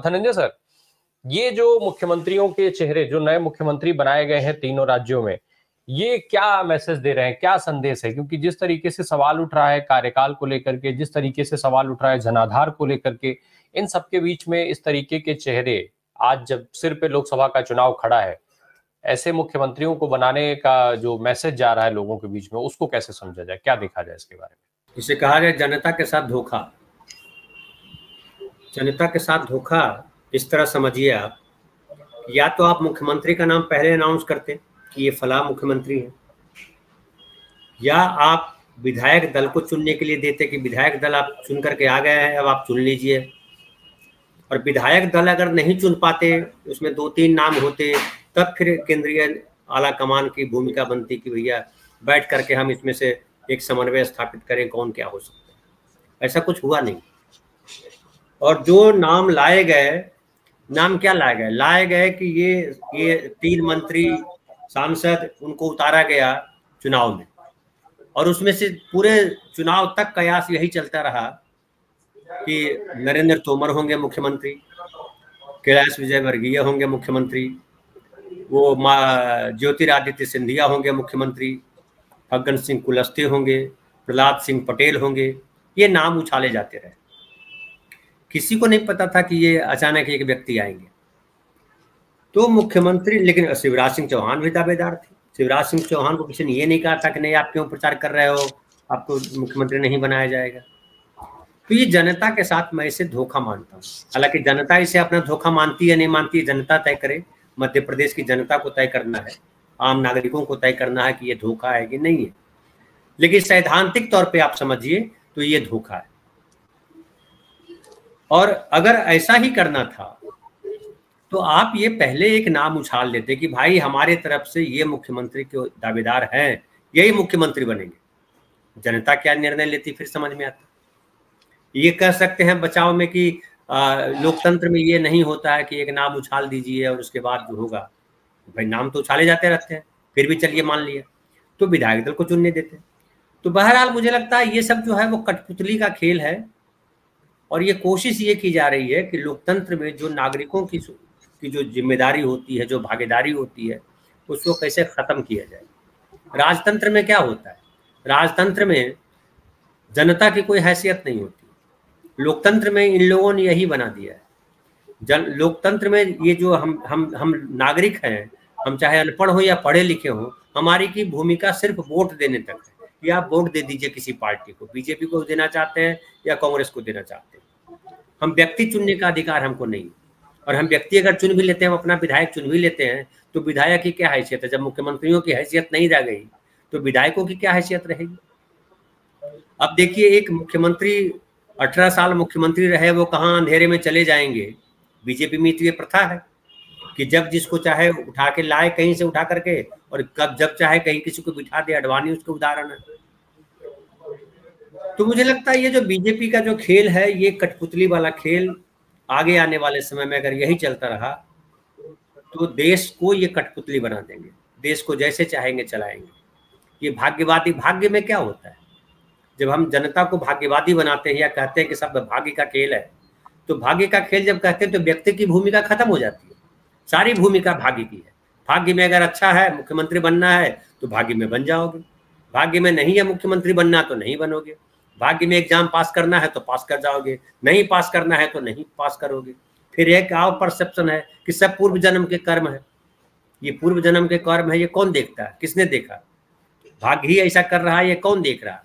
Dhananjay sir, ये जो मुख्यमंत्रियों के चेहरे, जो नए मुख्यमंत्री बनाए गए हैं तीनों राज्यों में, ये क्या मैसेज दे रहे हैं, क्या संदेश है? क्योंकि जिस तरीके से सवाल उठ रहा है कार्यकाल को लेकर के, जिस तरीके से सवाल उठ रहा है जनाधार को लेकर के, इन सबके बीच में इस तरीके के चेहरे, आज जब सिर पे लोकसभा का चुनाव खड़ा है, ऐसे मुख्यमंत्रियों को बनाने का जो मैसेज जा रहा है लोगों के बीच में, उसको कैसे समझा जाए, क्या देखा जाए इसके बारे में? इसे कहा जाए जनता के साथ धोखा। जनता के साथ धोखा इस तरह समझिए आप, या तो आप मुख्यमंत्री का नाम पहले अनाउंस करते कि ये फलां मुख्यमंत्री है, या आप विधायक दल को चुनने के लिए देते कि विधायक दल आप चुन करके आ गए हैं, अब आप चुन लीजिए। और विधायक दल अगर नहीं चुन पाते, उसमें 2-3 नाम होते, तब फिर केंद्रीय आला कमान की भूमिका बनती कि भैया बैठ करके हम इसमें से एक समन्वय स्थापित करें, कौन क्या हो सकता है। ऐसा कुछ हुआ नहीं। और जो नाम लाए गए, नाम क्या लाए गए? लाए गए कि ये 3 मंत्री सांसद, उनको उतारा गया चुनाव में, और उसमें से पूरे चुनाव तक कयास यही चलता रहा कि नरेंद्र तोमर होंगे मुख्यमंत्री, कैलाश विजयवर्गीय होंगे मुख्यमंत्री, वो ज्योतिरादित्य सिंधिया होंगे मुख्यमंत्री, फग्गन सिंह कुलस्ते होंगे, प्रहलाद सिंह पटेल होंगे। ये नाम उछाले जाते रहे। किसी को नहीं पता था कि ये अचानक एक व्यक्ति आएंगे। तो मुख्यमंत्री, लेकिन शिवराज सिंह चौहान भी दावेदार थे। शिवराज सिंह चौहान को किसी ने ये नहीं कहा था कि नहीं आप क्यों प्रचार कर रहे हो, आपको मुख्यमंत्री नहीं बनाया जाएगा। तो ये जनता के साथ मैं इसे धोखा मानता हूँ। हालांकि जनता इसे अपना धोखा मानती है नहीं मानती है, जनता तय करे। मध्य प्रदेश की जनता को तय करना है, आम नागरिकों को तय करना है कि ये धोखा है कि नहीं है। लेकिन सैद्धांतिक तौर पे आप समझिए तो ये धोखा है। और अगर ऐसा ही करना था तो आप ये पहले एक नाम उछाल लेते कि भाई हमारे तरफ से ये मुख्यमंत्री के दावेदार हैं, यही मुख्यमंत्री बनेंगे। जनता क्या निर्णय लेती फिर समझ में आता। ये कह सकते हैं बचाव में कि लोकतंत्र में ये नहीं होता है कि एक नाम उछाल दीजिए और उसके बाद जो होगा, भाई नाम तो उछाले जाते रहते हैं, फिर भी चलिए मान लिया तो विधायक दल को चुनने देते। तो बहरहाल मुझे लगता है ये सब जो है वो कठपुतली का खेल है, और ये कोशिश ये की जा रही है कि लोकतंत्र में जो नागरिकों की जो जिम्मेदारी होती है, जो भागीदारी होती है, उसको कैसे खत्म किया जाए। राजतंत्र में क्या होता है? राजतंत्र में जनता की कोई हैसियत नहीं होती। लोकतंत्र में इन लोगों ने यही बना दिया है। लोकतंत्र में ये जो हम नागरिक हैं, हम चाहे अनपढ़ हो या पढ़े लिखे हो, हमारी की भूमिका सिर्फ वोट देने तक है कि आप वोट दे दीजिए किसी पार्टी को, बीजेपी को देना चाहते हैं या कांग्रेस को देना चाहते हैं। हम व्यक्ति चुनने का अधिकार हमको नहीं। और हम व्यक्ति अगर चुन भी लेते हैं, हम अपना विधायक चुन भी लेते हैं, तो विधायक की क्या हैसियत है? जब मुख्यमंत्रियों की हैसियत नहीं रह गई तो विधायकों की क्या हैसियत रहेगी? अब देखिए, एक मुख्यमंत्री 18 साल मुख्यमंत्री रहे, वो कहाँ अंधेरे में चले जाएंगे। बीजेपी में तो ये प्रथा है कि जब जिसको चाहे उठा के लाए कहीं से उठा करके, और कब जब चाहे कहीं किसी को बिठा दे। अडवाणी उसके उदाहरण है। तो मुझे लगता है ये जो बीजेपी का जो खेल है, ये कठपुतली वाला खेल आगे आने वाले समय में अगर यही चलता रहा तो देश को ये कठपुतली बना देंगे, देश को जैसे चाहेंगे चलाएंगे। ये भाग्यवादी, भाग्य में क्या होता है? जब हम जनता को भाग्यवादी बनाते हैं या कहते हैं कि सब भाग्य का खेल है, तो भाग्य का खेल जब कहते हैं तो व्यक्ति की भूमिका खत्म हो जाती है। सारी भूमिका भाग्य की है। भाग्य में अगर अच्छा है मुख्यमंत्री बनना है तो भाग्य में बन जाओगे, भाग्य में नहीं है मुख्यमंत्री बनना तो नहीं बनोगे। भाग्य में एग्जाम पास करना है तो पास कर जाओगे, नहीं पास करना है तो नहीं पास करोगे। फिर एक और परसेप्शन है कि सब पूर्व जन्म के कर्म है। ये पूर्व जन्म के कर्म है, ये कौन देखता है? किसने देखा? भाग्य ही ऐसा कर रहा है, ये कौन देख रहा है?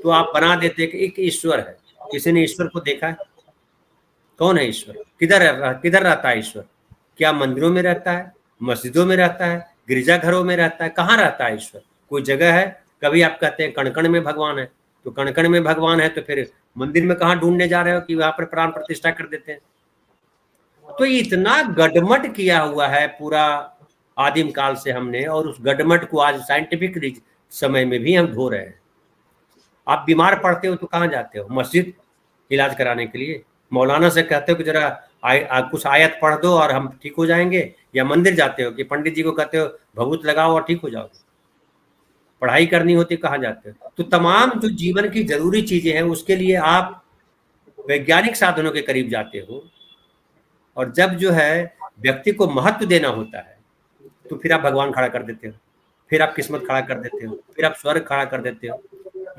तो आप बना देते कि एक ईश्वर है। किसी ने ईश्वर को देखा है? कौन है ईश्वर? किधर रहता है ईश्वर? क्या मंदिरों में रहता है, मस्जिदों में रहता है, गिरजाघरों में रहता है? कहाँ रहता है ईश्वर? कोई जगह है? कभी आप कहते हैं कण कण में भगवान है, तो कण कण में भगवान है तो फिर मंदिर में कहाँ ढूंढने जा रहे हो कि वहां पर प्राण प्रतिष्ठा कर देते हैं? तो इतना गडमट किया हुआ है पूरा आदिम काल से हमने, और उस गडमट को आज साइंटिफिक समय में भी हम धो रहे हैं। आप बीमार पड़ते हो तो कहाँ जाते हो? मस्जिद, इलाज कराने के लिए। मौलाना से कहते हो कि जरा कुछ आयत पढ़ दो और हम ठीक हो जाएंगे, या मंदिर जाते हो कि पंडित जी को कहते हो भभूत लगाओ और ठीक हो जाओगे। पढ़ाई करनी होती कहाँ जाते हो। तो तमाम जो जीवन की जरूरी चीजें हैं उसके लिए आप वैज्ञानिक साधनों के करीब जाते हो, और जब जो है व्यक्ति को महत्व देना होता है तो फिर आप भगवान खड़ा कर देते हो, फिर आप किस्मत खड़ा कर देते हो, फिर आप स्वर्ग खड़ा कर देते हो।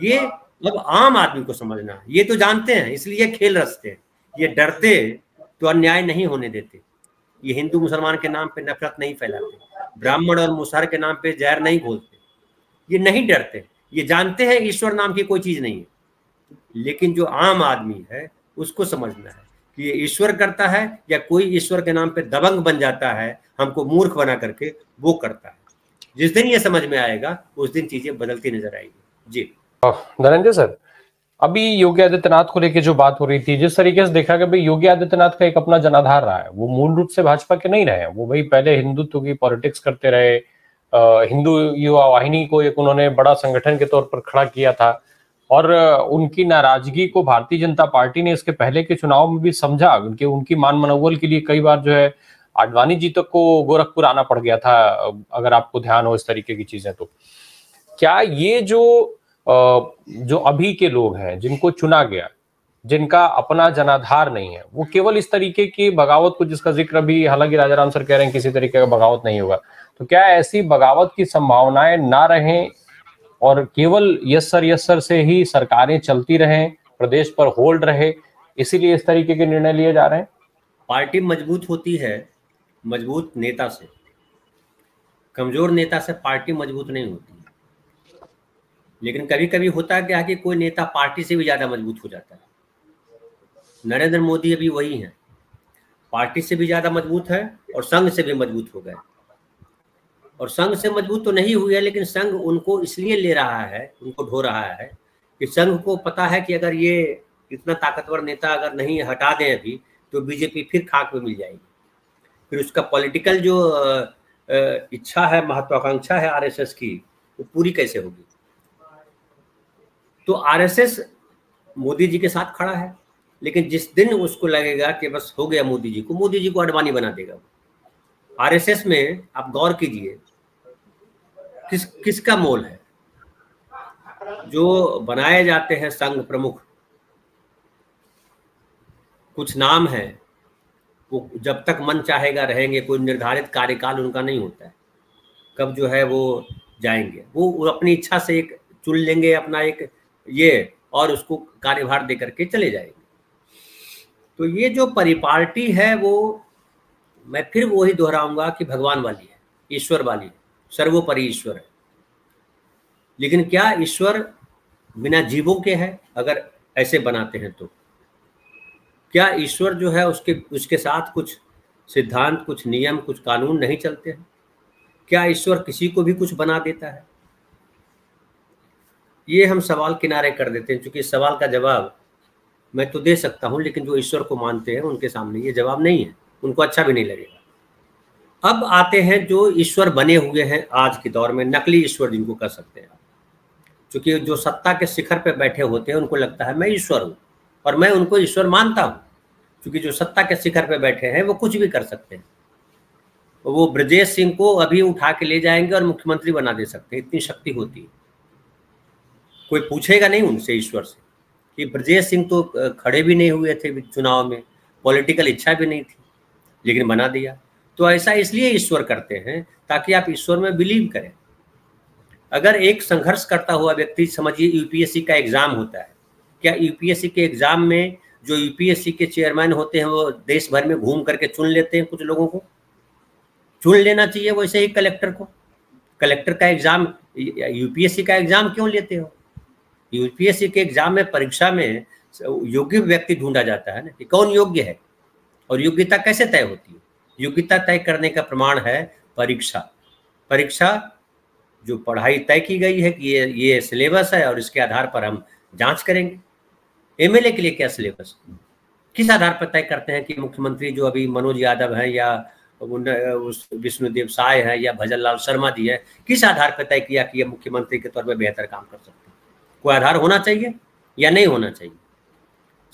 ये अब आम आदमी को समझना है, ये तो जानते हैं इसलिए खेल रचते हैं, ये डरते तो अन्याय नहीं होने देते, ये हिंदू मुसलमान के नाम पे नफरत नहीं फैलाते, ब्राह्मण और मुसहर के नाम पे जहर नहीं घोलते, ये नहीं डरते, ये जानते हैं ईश्वर नाम की कोई चीज नहीं है। लेकिन जो आम आदमी है उसको समझना है कि ये ईश्वर करता है या कोई ईश्वर के नाम पे दबंग बन जाता है हमको मूर्ख बना करके, वो करता है। जिस दिन ये समझ में आएगा उस दिन चीजें बदलती नजर आएगी। जी धनंजय सर, अभी योगी आदित्यनाथ को लेकर जो बात हो रही थी, जिस तरीके से देखा कि भाई योगी आदित्यनाथ का एक अपना जनाधार रहा है, वो मूल रूप से भाजपा के नहीं रहे हैं, वो भाई पहले हिंदुत्व की पॉलिटिक्स करते रहे, हिंदू युवा वाहिनी को एक उन्होंने बड़ा संगठन के तौर पर खड़ा किया था, और उनकी नाराजगी को भारतीय जनता पार्टी ने इसके पहले के चुनाव में भी समझा, उनकी मान मनोबल के लिए कई बार जो है आडवाणी जी तक को गोरखपुर आना पड़ गया था, अगर आपको ध्यान हो इस तरीके की चीजें। तो क्या ये जो अभी के लोग हैं जिनको चुना गया, जिनका अपना जनाधार नहीं है, वो केवल इस तरीके की बगावत को, जिसका जिक्र अभी हालांकि राजाराम सर कह रहे हैं किसी तरीके का बगावत नहीं होगा, तो क्या ऐसी बगावत की संभावनाएं ना रहें और केवल यस सर से ही सरकारें चलती रहें, प्रदेश पर होल्ड रहे, इसीलिए इस तरीके के निर्णय लिए जा रहे हैं? पार्टी मजबूत होती है मजबूत नेता से, कमजोर नेता से पार्टी मजबूत नहीं होती। लेकिन कभी कभी होता है क्या कि कोई नेता पार्टी से भी ज्यादा मजबूत हो जाता है। नरेंद्र मोदी अभी वही है, पार्टी से भी ज्यादा मजबूत है और संघ से भी मजबूत हो गए। और संघ से मजबूत तो नहीं हुए, लेकिन संघ उनको इसलिए ले रहा है, उनको ढो रहा है कि संघ को पता है कि अगर ये इतना ताकतवर नेता अगर नहीं हटा दें अभी तो बीजेपी फिर खाक में मिल जाएगी, फिर उसका पॉलिटिकल जो इच्छा है, महत्वाकांक्षा है आरएसएस की, वो पूरी कैसे होगी। तो आरएसएस मोदी जी के साथ खड़ा है, लेकिन जिस दिन उसको लगेगा कि बस हो गया मोदी जी को अडवाणी बना देगा। आरएसएस में आप गौर कीजिए किसका मोल है। जो बनाए जाते हैं संघ प्रमुख, कुछ नाम है, वो जब तक मन चाहेगा रहेंगे, कोई निर्धारित कार्यकाल उनका नहीं होता है, कब जो है वो जाएंगे, वो अपनी इच्छा से एक चुन लेंगे अपना एक ये, और उसको कार्यभार दे करके चले जाएंगे। तो ये जो परिपार्टी है वो, मैं फिर वही दोहराऊंगा कि भगवान वाली है, ईश्वर वाली है, सर्वोपरि ईश्वर है। लेकिन क्या ईश्वर बिना जीवों के है? अगर ऐसे बनाते हैं तो क्या ईश्वर जो है उसके साथ कुछ सिद्धांत, कुछ नियम, कुछ कानून नहीं चलते हैं? क्या ईश्वर किसी को भी कुछ बना देता है? ये हम सवाल किनारे कर देते हैं, क्योंकि इस सवाल का जवाब मैं तो दे सकता हूं, लेकिन जो ईश्वर को मानते हैं उनके सामने ये जवाब नहीं है, उनको अच्छा भी नहीं लगेगा। अब आते हैं जो ईश्वर बने हुए हैं आज के दौर में, नकली ईश्वर जिनको कह सकते हैं, क्योंकि जो सत्ता के शिखर पे बैठे होते हैं उनको लगता है मैं ईश्वर हूँ, और मैं उनको ईश्वर मानता हूँ, क्योंकि जो सत्ता के शिखर पे बैठे हैं वो कुछ भी कर सकते हैं। वो ब्रजेश सिंह को अभी उठा के ले जाएंगे और मुख्यमंत्री बना दे सकते हैं, इतनी शक्ति होती है। कोई पूछेगा नहीं उनसे, ईश्वर से, कि ब्रजेश सिंह तो खड़े भी नहीं हुए थे चुनाव में, पॉलिटिकल इच्छा भी नहीं थी, लेकिन बना दिया। तो ऐसा इसलिए ईश्वर करते हैं ताकि आप ईश्वर में बिलीव करें। अगर एक संघर्ष करता हुआ व्यक्ति, समझिए यूपीएससी का एग्जाम होता है, क्या यूपीएससी के एग्जाम में जो यूपीएससी के चेयरमैन होते हैं वो देश भर में घूम करके चुन लेते हैं? कुछ लोगों को चुन लेना चाहिए, वैसे ही कलेक्टर को। कलेक्टर का एग्जाम, यूपीएससी का एग्जाम क्यों लेते हो? यूपीएससी के एग्जाम में, परीक्षा में योग्य व्यक्ति ढूंढा जाता है ना, कि कौन योग्य है। और योग्यता कैसे तय होती है? योग्यता तय करने का प्रमाण है परीक्षा। परीक्षा जो पढ़ाई तय की गई है कि ये सिलेबस है और इसके आधार पर हम जांच करेंगे। एमएलए के लिए क्या सिलेबस, किस आधार पर तय करते हैं कि मुख्यमंत्री जो अभी मनोज यादव है या विष्णुदेव साय है या भजन लाल शर्मा जी है, किस आधार पर तय किया कि ये मुख्यमंत्री के तौर पर बेहतर काम कर सकते हैं? कोई आधार होना चाहिए या नहीं होना चाहिए?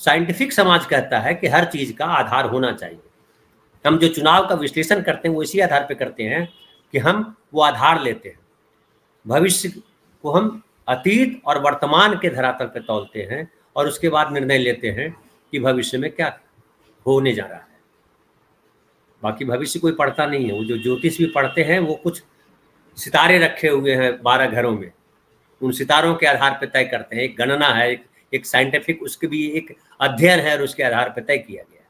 साइंटिफिक समाज कहता है कि हर चीज का आधार होना चाहिए। हम जो चुनाव का विश्लेषण करते हैं वो इसी आधार पर करते हैं कि हम वो आधार लेते हैं। भविष्य को हम अतीत और वर्तमान के धरातल पर तौलते हैं और उसके बाद निर्णय लेते हैं कि भविष्य में क्या होने जा रहा है। बाकी भविष्य कोई पढ़ता नहीं है। वो जो ज्योतिष भी पढ़ते हैं वो कुछ सितारे रखे हुए हैं 12 घरों में, उन सितारों के आधार पर तय करते हैं। एक गणना है, एक साइंटिफिक उसके भी एक अध्ययन है और उसके आधार पर तय किया गया।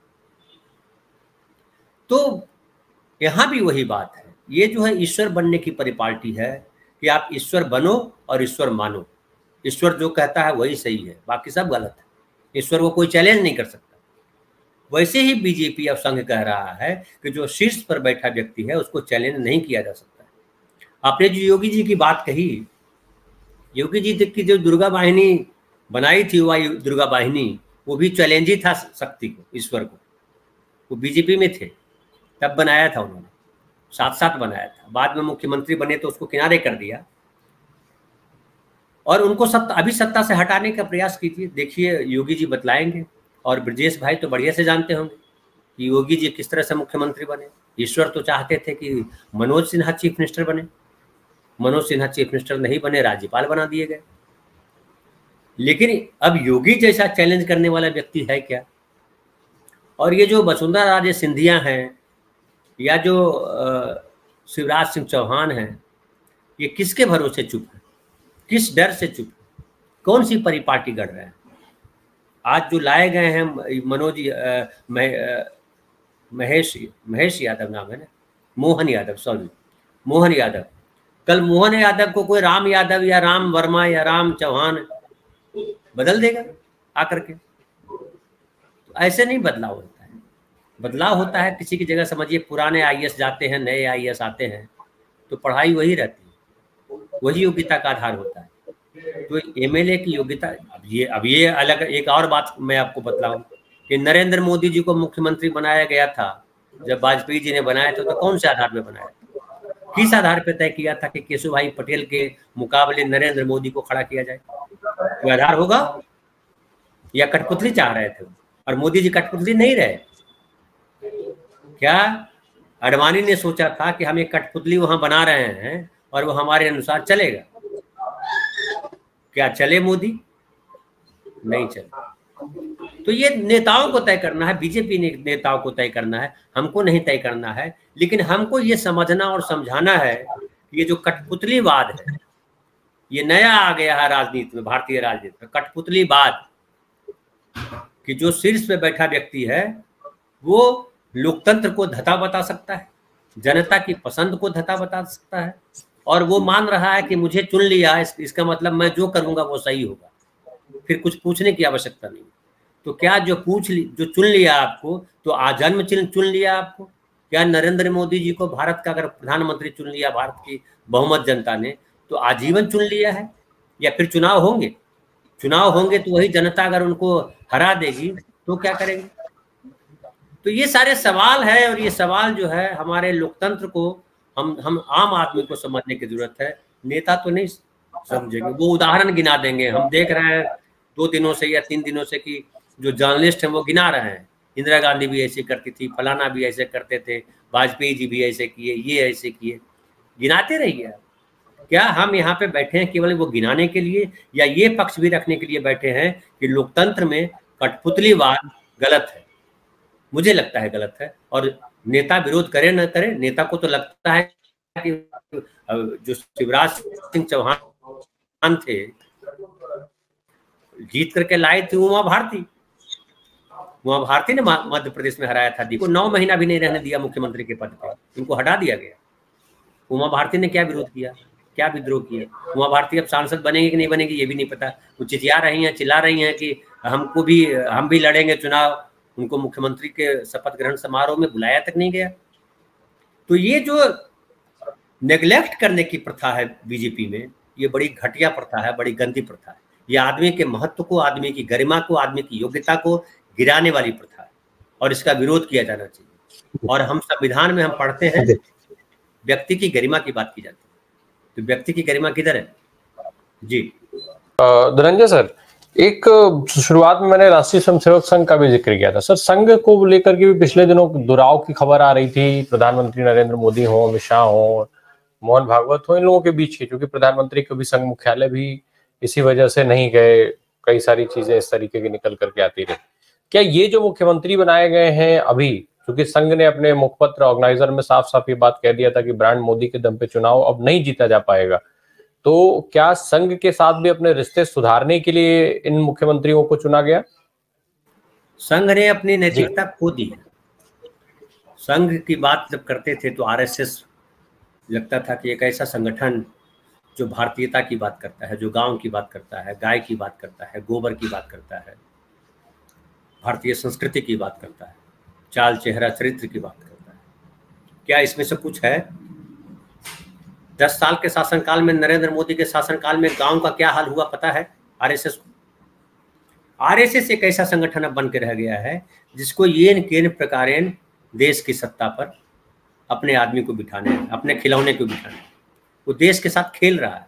तो यहाँ भी वही बात है, ये जो है ईश्वर बनने की परिपाटी है कि आप ईश्वर बनो और ईश्वर मानो। ईश्वर जो कहता है वही सही है, बाकी सब गलत है। ईश्वर को कोई चैलेंज नहीं कर सकता। वैसे ही बीजेपी अब संघ कह रहा है कि जो शीर्ष पर बैठा व्यक्ति है उसको चैलेंज नहीं किया जा सकता। आपने जो योगी जी की बात कही, योगी जी की जो दुर्गा वाहिनी बनाई थी, वह दुर्गा वाहिनी, वो भी चैलेंज ही था शक्ति को, ईश्वर को। वो बीजेपी में थे तब बनाया था उन्होंने, साथ साथ बनाया था। बाद में मुख्यमंत्री बने तो उसको किनारे कर दिया और उनको अभी सत्ता से हटाने का प्रयास कीजिए। देखिए योगी जी बतलाएंगे, और ब्रजेश भाई तो बढ़िया से जानते होंगे कि योगी जी किस तरह से मुख्यमंत्री बने। ईश्वर तो चाहते थे कि मनोज सिन्हा चीफ मिनिस्टर बने, मनोज सिन्हा चीफ मिनिस्टर नहीं बने, राज्यपाल बना दिए गए। लेकिन अब योगी जैसा चैलेंज करने वाला व्यक्ति है क्या? और ये जो वसुंधरा राजे सिंधिया हैं या जो शिवराज सिंह चौहान हैं, ये किसके भरोसे चुप है? किस डर से चुप है? कौन सी परिपाटी गढ़ रहे हैं? आज जो लाए गए हैं मनोज महेश यादव नाम है ना, मोहन यादव। कल मोहन यादव को कोई राम यादव या राम वर्मा या राम चौहान बदल देगा आकर के। तो ऐसे नहीं बदलाव होता है। बदलाव होता है किसी की जगह, समझिए पुराने आईएएस जाते हैं, नए आईएएस आते हैं, तो पढ़ाई वही रहती है, वही योग्यता का आधार होता है। तो एमएलए की योग्यता, अब ये अलग एक और बात मैं आपको बतलाऊं कि नरेंद्र मोदी जी को मुख्यमंत्री बनाया गया था, जब वाजपेयी जी ने बनाया था तो कौन से आधार पे बनाया था? किस आधार पे तय किया था कि केशुभाई पटेल के मुकाबले नरेंद्र मोदी को खड़ा किया जाए? कोई आधार होगा? या कठपुतली चाह रहे थे? और मोदी जी कठपुतली नहीं रहे क्या? अडवाणी ने सोचा था कि हम एक कठपुतली वहां बना रहे हैं और वो हमारे अनुसार चलेगा। क्या चले मोदी? नहीं चले। तो ये नेताओं को तय करना है, बीजेपी ने नेताओं को तय करना है, हमको नहीं तय करना है। लेकिन हमको ये समझना और समझाना है कि ये जो कठपुतलीवाद है, ये नया आ गया है राजनीति में, भारतीय राजनीति में। कठपुतलीवाद कि जो शीर्ष पे बैठा व्यक्ति है वो लोकतंत्र को धता बता सकता है, जनता की पसंद को धता बता सकता है, और वो मान रहा है कि मुझे चुन लिया, इसका मतलब मैं जो करूंगा वो सही होगा, फिर कुछ पूछने की आवश्यकता नहीं। तो क्या जो चुन लिया आपको, तो आजन्म चुन लिया आपको? क्या नरेंद्र मोदी जी को भारत का अगर प्रधानमंत्री चुन लिया भारत की बहुमत जनता ने, तो आजीवन चुन लिया है? या फिर चुनाव होंगे तो वही जनता अगर उनको हरा देगी तो क्या करेंगे? तो ये सारे सवाल है, और ये सवाल जो है हमारे लोकतंत्र को हम आम आदमी को समझने की जरूरत है। नेता तो नहीं समझेंगे, वो उदाहरण गिना देंगे। हम देख रहे हैं 2 दिनों से या 3 दिनों से कि जो जर्नलिस्ट हैं वो गिना रहे हैं, इंदिरा गांधी भी ऐसे करती थी, फलाना भी ऐसे करते थे, वाजपेयी जी भी ऐसे किए, ये ऐसे किए। गिनाते रहिए। क्या हम यहाँ पे बैठे हैं केवल वो गिनाने के लिए, या ये पक्ष भी रखने के लिए बैठे हैं कि लोकतंत्र में कठपुतलीवाद गलत है? मुझे लगता है गलत है। और नेता विरोध करे न करे, नेता को तो लगता है कि जो शिवराज सिंह चौहान थे, जीत करके लाए थे उमा भारती ने मध्य प्रदेश में हराया था। को 9 महीना भी नहीं रहने दिया मुख्यमंत्री के पद पर, उनको हटा दिया गया। उमा भारती ने क्या विरोध किया, क्या विद्रोह किया? उमा भारती अब सांसद बनेगी कि नहीं बनेगी ये भी नहीं पता। वो चिल्ला रही हैं कि हम भी लड़ेंगे चुनाव। उनको मुख्यमंत्री के शपथ ग्रहण समारोह में बुलाया तक नहीं गया। तो ये जो नेग्लेक्ट करने की प्रथा है बीजेपी में, ये बड़ी घटिया प्रथा है, बड़ी गंदी प्रथा है। ये आदमी के महत्व को, आदमी की गरिमा को, आदमी की योग्यता को गिराने वाली प्रथा है, और इसका विरोध किया जाना चाहिए। और हम संविधान में हम पढ़ते हैं व्यक्ति की गरिमा की बात की जाती है, तो व्यक्ति की गरिमा किधर है? जी धनंजय सर, एक शुरुआत में मैंने राष्ट्रीय स्वयंसेवक संघ का भी जिक्र किया था। सर, संघ को लेकर के भी पिछले दिनों दुराव की खबर आ रही थी। प्रधानमंत्री नरेंद्र मोदी हो, अमित शाह हो, मोहन भागवत हो, इन लोगों के बीच की, क्योंकि प्रधानमंत्री कभी संघ मुख्यालय भी इसी वजह से नहीं गए, कई सारी चीजें इस तरीके की निकल करके आती रही। क्या ये जो मुख्यमंत्री बनाए गए हैं अभी, क्योंकि संघ ने अपने मुखपत्र ऑर्गेनाइजर में साफ साफ ये बात कह दिया था कि ब्रांड मोदी के दम पे चुनाव अब नहीं जीता जा पाएगा, तो क्या संघ के साथ भी अपने रिश्ते सुधारने के लिए इन मुख्यमंत्रियों को चुना गया? संघ ने अपनी नैतिकता खो दी। संघ की बात जब करते थे तो आरएसएस लगता था कि एक ऐसा संगठन जो भारतीयता की बात करता है, जो गांव की बात करता है, गाय की बात करता है, गोबर की बात करता है, भारतीय संस्कृति की बात करता है, चाल चेहरा चरित्र की बात करता है। क्या इसमें से कुछ है? 10 साल के शासनकाल में, नरेंद्र मोदी के शासनकाल में गांव का क्या हाल हुआ पता है आरएसएस को? आरएसएस एक ऐसा संगठन अब बन के रह गया है जिसको येन केन प्रकारेण देश की सत्ता पर अपने आदमी को बिठाने, अपने खिलौने को बिठाने, वो देश के साथ खेल रहा है।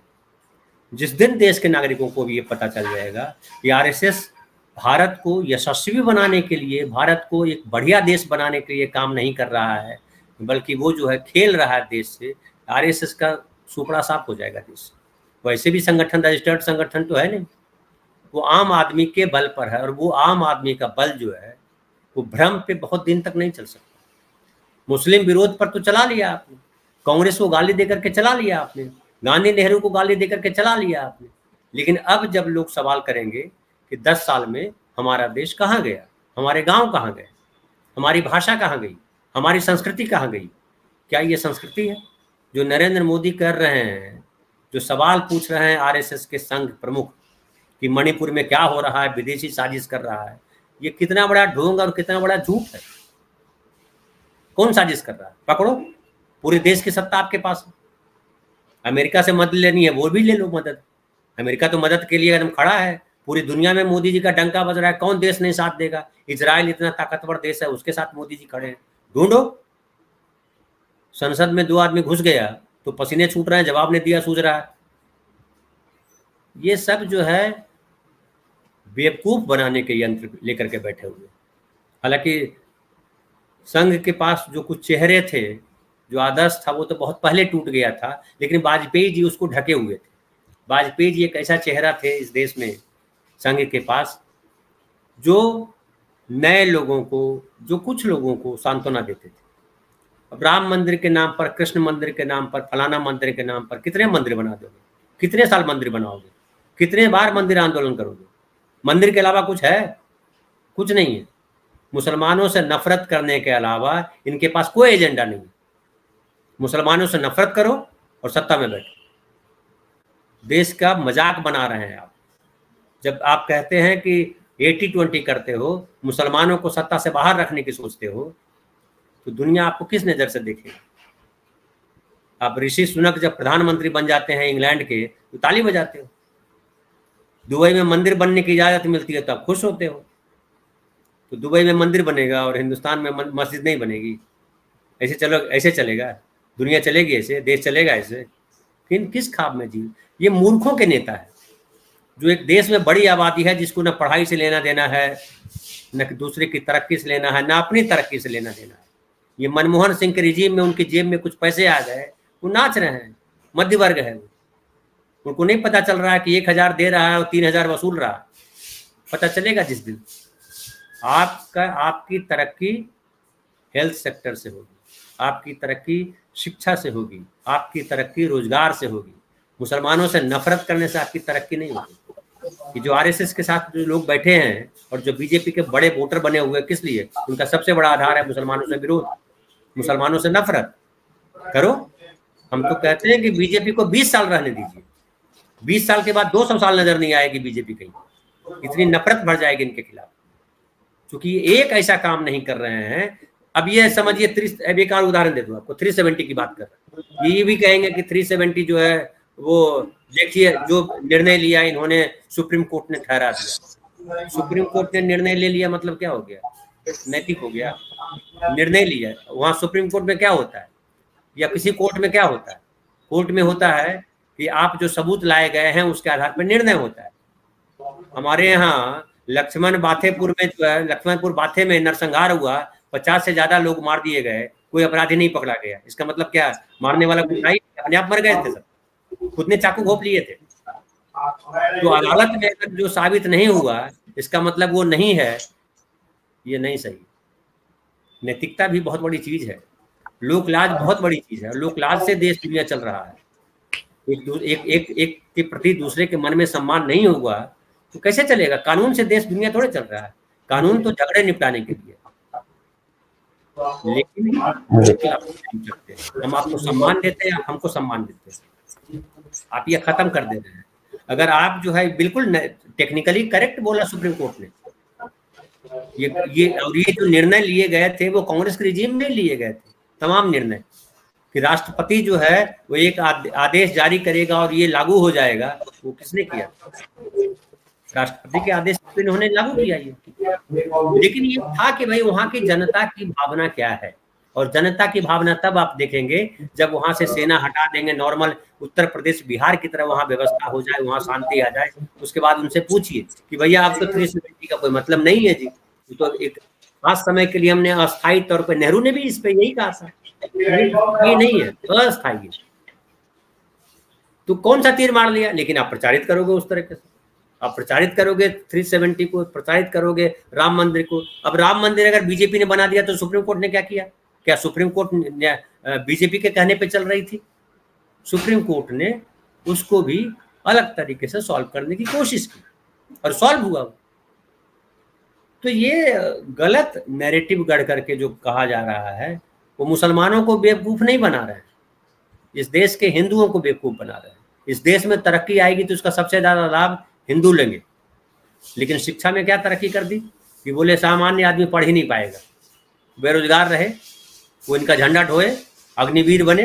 जिस दिन देश के नागरिकों को भी ये पता चल जाएगा कि आरएसएस भारत को यशस्वी बनाने के लिए, भारत को एक बढ़िया देश बनाने के लिए काम नहीं कर रहा है, बल्कि वो जो है खेल रहा है देश से, आरएसएस का सुपड़ा साफ हो जाएगा देश। वैसे भी संगठन रजिस्टर्ड संगठन तो है नहीं, वो आम आदमी के बल पर है, और वो आम आदमी का बल जो है वो भ्रम पे बहुत दिन तक नहीं चल सकता। मुस्लिम विरोध पर तो चला लिया आपने, कांग्रेस को गाली देकर के चला लिया आपने, गांधी नेहरू को गाली देकर के चला लिया आपने, लेकिन अब जब लोग सवाल करेंगे कि 10 साल में हमारा देश कहाँ गया, हमारे गांव कहाँ गए, हमारी भाषा कहाँ गई, हमारी संस्कृति कहाँ गई, क्या ये संस्कृति है? जो नरेंद्र मोदी कर रहे हैं, जो सवाल पूछ रहे हैं आरएसएस के संघ प्रमुख कि मणिपुर में क्या हो रहा है, विदेशी साजिश कर रहा है, ये कितना बड़ा ढोंग और कितना बड़ा झूठ है। कौन साजिश कर रहा है? पकड़ो, पूरे देश की सत्ता आपके पास है। अमेरिका से मदद लेनी है, वो भी ले लो मदद। अमेरिका तो मदद के लिए एकदम खड़ा है, पूरी दुनिया में मोदी जी का डंका बज रहा है, कौन देश नहीं साथ देगा? इजराइल इतना ताकतवर देश है, उसके साथ मोदी जी खड़े हैं। ढूंढो। संसद में 2 आदमी घुस गया तो पसीने छूट रहे हैं, जवाब नहीं दिया, सूझ रहा है। ये सब जो है बेवकूफ बनाने के यंत्र लेकर के बैठे हुए। हालांकि संघ के पास जो कुछ चेहरे थे, जो आदर्श था, वो तो बहुत पहले टूट गया था, लेकिन वाजपेयी जी उसको ढके हुए थे। वाजपेयी जी एक ऐसा चेहरा थे इस देश में संघ के पास, जो नए लोगों को, जो कुछ लोगों को सांत्वना देते थे। अब राम मंदिर के नाम पर, कृष्ण मंदिर के नाम पर, फलाना मंदिर के नाम पर कितने मंदिर बना दोगे? कितने साल मंदिर बनाओगे? कितने बार मंदिर आंदोलन करोगे? मंदिर के अलावा कुछ है? कुछ नहीं है। मुसलमानों से नफरत करने के अलावा इनके पास कोई एजेंडा नहीं है। मुसलमानों से नफरत करो और सत्ता में बैठो। देश का मजाक बना रहे हैं आप। जब आप कहते हैं कि 80-20 करते हो, मुसलमानों को सत्ता से बाहर रखने की सोचते हो, तो दुनिया आपको किस नजर से देखेगी? आप ऋषि सुनक जब प्रधानमंत्री बन जाते हैं इंग्लैंड के, तो ताली बजाते हो। दुबई में मंदिर बनने की इजाजत मिलती है तो आप खुश होते हो। तो दुबई में मंदिर बनेगा और हिंदुस्तान में मस्जिद नहीं बनेगी? ऐसे चलेगा? दुनिया चलेगी ऐसे? देश चलेगा ऐसे? किस ख्वाब में जी? ये मूर्खों के नेता है, जो एक देश में बड़ी आबादी है, जिसको न पढ़ाई से लेना देना है, न दूसरे की तरक्की से लेना है, न अपनी तरक्की से लेना देना है। ये मनमोहन सिंह के रिजीम में उनकी जेब में कुछ पैसे आ गए, वो नाच रहे हैं। मध्य वर्ग है वो, उनको नहीं पता चल रहा है कि 1000 दे रहा है और 3000 वसूल रहा है। पता चलेगा जिस दिन। आपकी तरक्की हेल्थ सेक्टर से होगी, आपकी तरक्की शिक्षा से होगी, आपकी तरक्की रोजगार से होगी। मुसलमानों से नफरत करने से आपकी तरक्की नहीं होगी। कि जो आरएसएस के साथ जो लोग बैठे हैं और जो बीजेपी के बड़े वोटर बने हुए, किस लिए? उनका सबसे बड़ा आधार है मुसलमानों से विरोध, मुसलमानों से नफरत। करो। हम तो कहते हैं कि बीजेपी को 20 साल रहने दीजिए। 20 साल के बाद 200 साल नजर नहीं आएगी बीजेपी कहीं। इतनी नफरत भर जाएगी इनके खिलाफ, क्योंकि एक ऐसा काम नहीं कर रहे हैं। अब ये समझिए, अब एक और उदाहरण दे दूं आपको। 370 की बात कर रहे हैं, ये भी कहेंगे कि 370 जो है वो देखिए जो निर्णय लिया इन्होंने, सुप्रीम कोर्ट ने ठहरा दिया। सुप्रीम कोर्ट ने निर्णय ले लिया मतलब क्या हो गया? नैतिक हो गया? निर्णय लिया। वहां सुप्रीम कोर्ट में क्या होता है, या किसी कोर्ट में क्या होता है? कोर्ट में होता है कि आप जो सबूत लाए गए हैं उसके आधार पर निर्णय होता है। हमारे यहाँ लक्ष्मणपुर बाथे में नरसंहार हुआ, 50 से ज्यादा लोग मार दिए गए, कोई अपराधी नहीं पकड़ा गया, इसका मतलब क्या? मारने वाला गुंडा ही अपने आप मर गए थे, सब खुद ने चाकू घोंप लिए थे। तो अदालत में अगर जो साबित नहीं हुआ, इसका मतलब वो नहीं है, ये नहीं सही। नैतिकता भी बहुत बड़ी चीज है, लोकलाज बहुत बड़ी चीज है, लोकलाज से देश दुनिया चल रहा है। एक के प्रति दूसरे के मन में सम्मान नहीं हुआ तो कैसे चलेगा? कानून से देश दुनिया थोड़े चल रहा है, कानून तो झगड़े निपटाने के लिए। लेकिन हम आपको सम्मान देते हैं, आप हमको सम्मान देते हैं, आप ये खत्म कर दे रहे हैं। अगर आप जो है बिल्कुल टेक्निकली करेक्ट बोला सुप्रीम कोर्ट ने, ये जो निर्णय लिए गए थे वो कांग्रेस के रिजीम में लिए गए थे, तमाम निर्णय कि राष्ट्रपति जो है वो एक आदेश जारी करेगा और ये लागू हो जाएगा। वो किसने किया? राष्ट्रपति के आदेश पे उन्होंने लागू किया ये। लेकिन ये था कि भाई वहां की जनता की भावना क्या है, और जनता की भावना तब आप देखेंगे जब वहां से सेना हटा देंगे, नॉर्मल उत्तर प्रदेश बिहार की तरह वहां व्यवस्था हो जाए, वहां शांति आ जाए। उसके बाद उनसे पूछिए कि भैया आप तो 370 का कोई मतलब नहीं है जी, तो एक खास समय के लिए हमने अस्थायी तौर पर, नेहरू ने भी इस पे यही कहा था, ये नहीं है अस्थायी, तो कौन सा तीर मार लिया। लेकिन आप प्रचारित करोगे उस तरीके से, आप प्रचारित करोगे 370 को, प्रचारित करोगे राम मंदिर को। अब राम मंदिर अगर बीजेपी ने बना दिया तो सुप्रीम कोर्ट ने क्या किया? क्या सुप्रीम कोर्ट बीजेपी के कहने पे चल रही थी? सुप्रीम कोर्ट ने उसको भी अलग तरीके से सॉल्व करने की कोशिश की और सॉल्व हुआ। तो ये गलत नैरेटिव गढ़ करके जो कहा जा रहा है वो मुसलमानों को बेवकूफ नहीं बना रहे हैं, इस देश के हिंदुओं को बेवकूफ बना रहे हैं। इस देश में तरक्की आएगी तो उसका सबसे ज्यादा लाभ हिंदू लेंगे। लेकिन शिक्षा में क्या तरक्की कर दी कि बोले सामान्य आदमी पढ़ ही नहीं पाएगा, बेरोजगार रहे, वो इनका झंडा ढोए, अग्निवीर बने।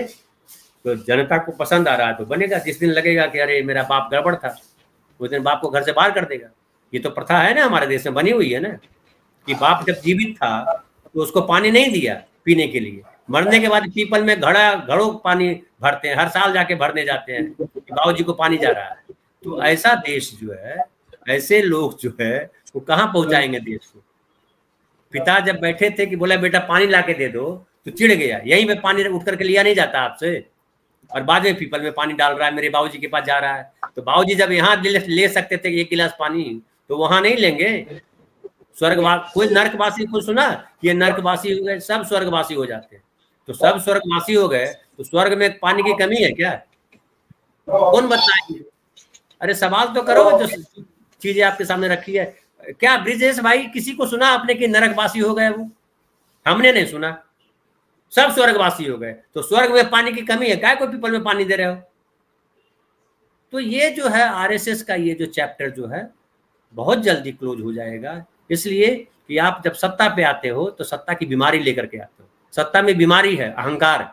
तो जनता को पसंद आ रहा है तो बनेगा, जिस दिन लगेगा कि अरे मेरा बाप गड़बड़ था उस दिन बाप को घर से बाहर कर देगा। ये तो प्रथा है ना, हमारे देश में बनी हुई है ना, कि बाप जब जीवित था तो उसको पानी नहीं दिया पीने के लिए, मरने के बाद पीपल में घड़ों पानी भरते हैं, हर साल जाके भरने जाते हैं कि बाबूजी को पानी जा रहा है। तो ऐसा देश जो है, ऐसे लोग जो है वो कहाँ पहुंचाएंगे देश को? पिता जब बैठे थे कि बोला बेटा पानी ला के दे दो तो चिढ़ गया, यहीं पे पानी उठ करके लिया नहीं जाता आपसे, और बाद में पीपल में पानी डाल रहा है, मेरे बाबूजी के पास जा रहा है। तो बाबूजी जब यहाँ ले सकते थे एक गिलास पानी, तो वहां नहीं लेंगे? स्वर्गवासी, कोई नर्कवासी को सुना ये नर्कवासी हो गए? सब स्वर्गवासी हो जाते हैं। तो सब स्वर्गवासी हो गए तो स्वर्ग में पानी की कमी है क्या? कौन बताएंगे? अरे सवाल तो करो, जो चीजें आपके सामने रखी है। क्या ब्रिजेश भाई किसी को सुना आपने कि नरकवासी हो गए? वो हमने नहीं सुना, सब स्वर्गवासी हो गए। तो स्वर्ग में पानी की कमी है, क्या कोई पीपल में पानी दे रहे हो? तो ये जो है आरएसएस का ये जो चैप्टर जो है बहुत जल्दी क्लोज हो जाएगा, इसलिए कि आप जब सत्ता पे आते हो तो सत्ता की बीमारी लेकर के आते हो। सत्ता में बीमारी है अहंकार,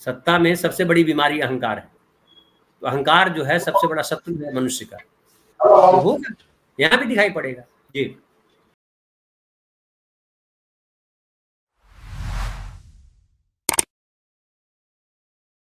सत्ता में सबसे बड़ी बीमारी अहंकार है। तो अहंकार जो है सबसे बड़ा शत्रु है मनुष्य का, तो होगा, यहाँ भी दिखाई पड़ेगा जी।